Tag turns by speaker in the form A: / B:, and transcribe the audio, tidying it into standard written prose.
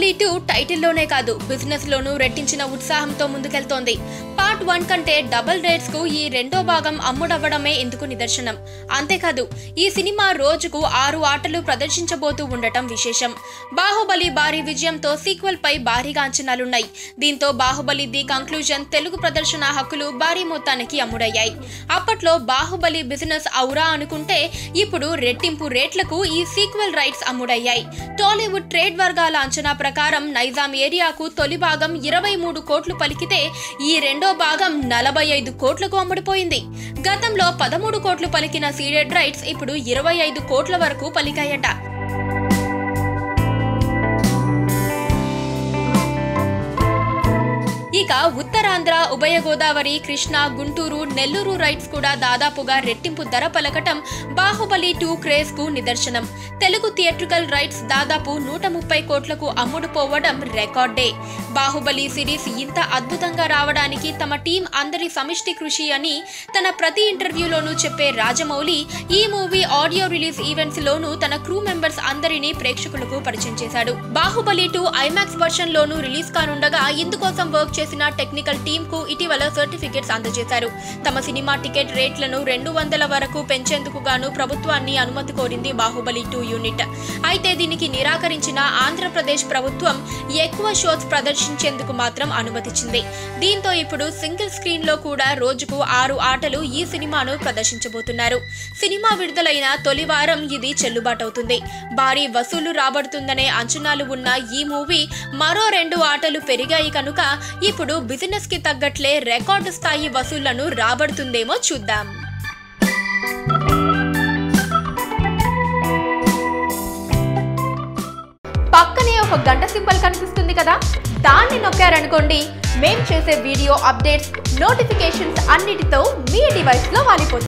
A: బాహుబలి 2 టైటిల్లోనే కాదు బిజినెస్ లోనూ రెట్టించిన ఉత్సాహంతో ముందుకెళ్తోంది. పార్ట్ 1 కంటే డబుల్ రేట్స్ కు ఈ రెండో భాగం అమ్ముడవ్వడమే ఇందుకు నిదర్శనం. అంతేకాదు ఈ సినిమా రోజుకు 6 ఆటలు ప్రదర్శించబోతూ ఉండటం విశేషం. బాహుబలి భారీ విజయంతో సీక్వెల్ పై భారీగా అంచనాలున్నాయి. దీంతో బాహుబలి ది కంక్లూజన్ తెలుగు ప్రదర్శన హక్కులు భారీ మొత్తానికి అమ్ముడయ్యాయి. అప్పట్లో బాహుబలి బిజినెస్ ఔరా అనుకుంటే ఇప్పుడు రెట్టింపు రేట్లకు ఈ సీక్వెల్ రైట్స్ అమ్ముడయ్యాయి. టాలీవుడ్ ట్రేడ్ వర్గాల అంచనా ప్రకారం నైజాం ఏరియాకు తొలి భాగం 23 కోట్లు పలికితే ఈ రెండో భాగం 45 కోట్లకు అమ్ముడుపోయింది. గతంలో 13 కోట్లు పలికిన సీడెడ్ రైట్స్ ఇప్పుడు 25 కోట్ల వరకు పలికాయట. ఇక ఉత్తరాంధ్ర, ఉభయ గోదావరి, కృష్ణా, గుంటూరు, నెల్లూరు రైట్స్ కూడా దాదాపుగా రెట్టింపు ధర పలకటం బాహుబలి 2 క్రేజ్ కు నిదర్శనం. తెలుగు థియేట్రికల్ రైట్స్ దాదాపు 130 కోట్లకు అమ్ముడుపోవడం రికార్డే. బాహుబలి సిరీస్ ఇంత అద్భుతంగా రావడానికి తమ టీం అందరి సమిష్టి కృషి అని తన ప్రతి ఇంటర్వ్యూలోనూ చెప్పే రాజమౌళి ఈ మూవీ ఆడియో రిలీజ్ ఈవెంట్స్ లోనూ తన క్రూ మెంబర్స్ అందరినీ ప్రేక్షకులకు పరిచయం చేశాడు. బాహుబలి 2 ఐమాక్స్ వర్షన్ లోనూ రిలీజ్ కానుండగా ఇందుకోసం వర్క్ చేసిన టెక్నికల్ టీమ్ కు ఇటీవల సర్టిఫికెట్స్ అందజేశారు. తమ సినిమా టికెట్ రేట్లను 200 వరకు పెంచేందుకు గాను ప్రభుత్వాన్ని అనుమతి కోరింది బాహుబలి 2 యూనిట్. అయితే దీనికి నిరాకరించిన ఆంధ్రప్రదేశ్ ప్రభుత్వం ఎక్కువ షోస్ ప్రదర్శించేందుకు మాత్రం అనుమతిచ్చింది. దీంతో ఇప్పుడు సింగిల్ స్క్రీన్ లో కూడా రోజుకు 6 ఆటలు ఈ సినిమాను ప్రదర్శించబోతున్నారు. సినిమా విడుదలైన తొలి వారం ఇది చెల్లుబాటవుతుంది. భారీ వసూలు రాబడుతుందనే అంచనాలు ఉన్న ఈ మూవీ మరో 2 ఆటలు పెరిగాయి కనుక ఇప్పుడు బిజినెస్ కి తగ్గట్లే రికార్డు స్థాయి వసూళ్లను రాబడుతుందేమో చూద్దాం. పక్కనే ఒక గంట సింబల్ కనిపిస్తుంది కదా, దాన్ని నొక్కారనుకోండి మేం చేసే వీడియో అప్డేట్స్, నోటిఫికేషన్స్ అన్నిటితో మీ డివైస్ లో వాలిపోతుంది.